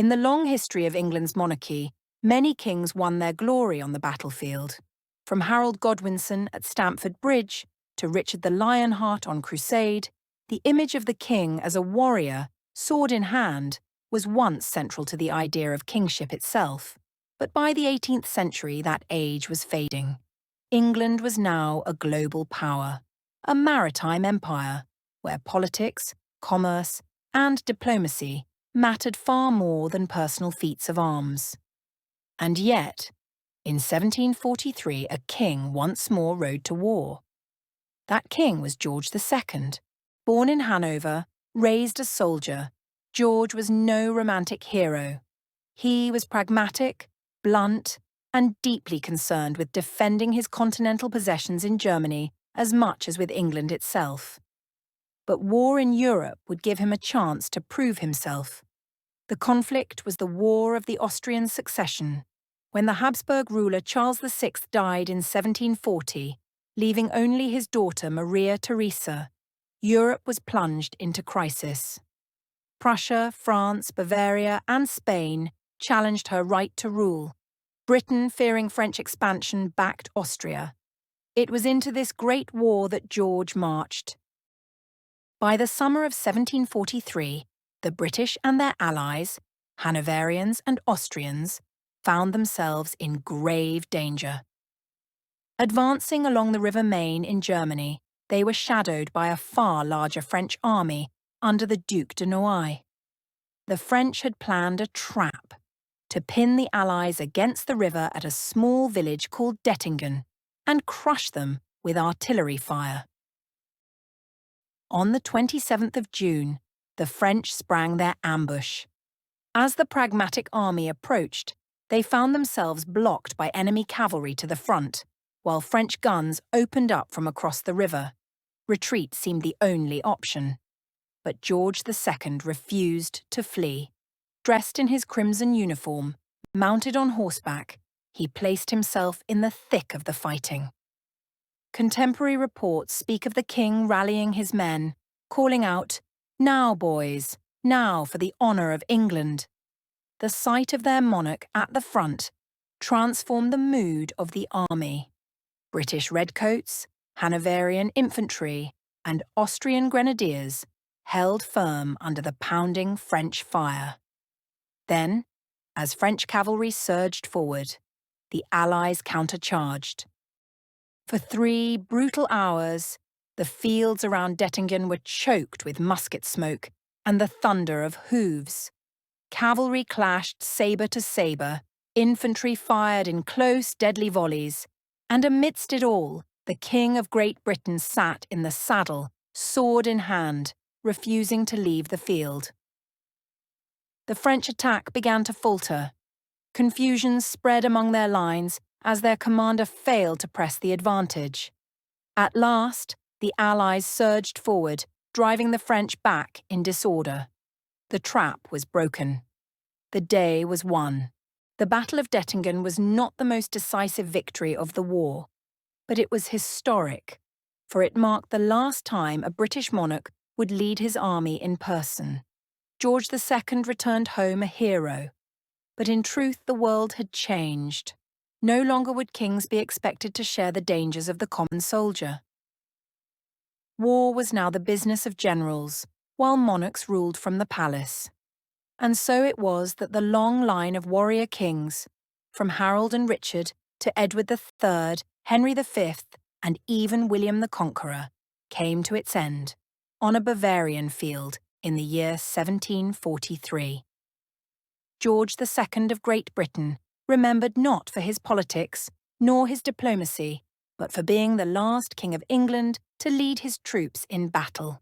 In the long history of England's monarchy, many kings won their glory on the battlefield. From Harold Godwinson at Stamford Bridge to Richard the Lionheart on Crusade, the image of the king as a warrior, sword in hand, was once central to the idea of kingship itself. But by the 18th century, that age was fading. England was now a global power, a maritime empire, where politics, commerce, and diplomacy mattered far more than personal feats of arms. And yet, in 1743, a king once more rode to war. That king was George II. Born in Hanover, raised a soldier, George was no romantic hero. He was pragmatic, blunt, and deeply concerned with defending his continental possessions in Germany as much as with England itself. But war in Europe would give him a chance to prove himself. The conflict was the War of the Austrian Succession. When the Habsburg ruler Charles VI died in 1740, leaving only his daughter Maria Theresa, Europe was plunged into crisis. Prussia, France, Bavaria, and Spain challenged her right to rule. Britain, fearing French expansion, backed Austria. It was into this great war that George marched. By the summer of 1743, the British and their allies, Hanoverians and Austrians, found themselves in grave danger. Advancing along the River Main in Germany, they were shadowed by a far larger French army under the Duc de Noailles. The French had planned a trap to pin the Allies against the river at a small village called Dettingen and crush them with artillery fire. On the 27th of June, the French sprang their ambush. As the pragmatic army approached, they found themselves blocked by enemy cavalry to the front, while French guns opened up from across the river. Retreat seemed the only option. But George II refused to flee. Dressed in his crimson uniform, mounted on horseback, he placed himself in the thick of the fighting. Contemporary reports speak of the king rallying his men, calling out, "Now, boys, now for the honour of England." The sight of their monarch at the front transformed the mood of the army. British redcoats, Hanoverian infantry, and Austrian grenadiers held firm under the pounding French fire. Then, as French cavalry surged forward, the Allies countercharged. For 3 brutal hours, the fields around Dettingen were choked with musket smoke and the thunder of hooves. Cavalry clashed sabre to sabre, infantry fired in close, deadly volleys, and amidst it all, the King of Great Britain sat in the saddle, sword in hand, refusing to leave the field. The French attack began to falter. Confusion spread among their lines as their commander failed to press the advantage. At last, the Allies surged forward, driving the French back in disorder. The trap was broken. The day was won. The Battle of Dettingen was not the most decisive victory of the war, but it was historic, for it marked the last time a British monarch would lead his army in person. George II returned home a hero, but in truth the world had changed. No longer would kings be expected to share the dangers of the common soldier. War was now the business of generals, while monarchs ruled from the palace. And so it was that the long line of warrior kings, from Harold and Richard to Edward III, Henry V, and even William the Conqueror, came to its end on a Bavarian field in the year 1743. George II of Great Britain, remembered not for his politics nor his diplomacy, but for being the last king of England to lead his troops in battle.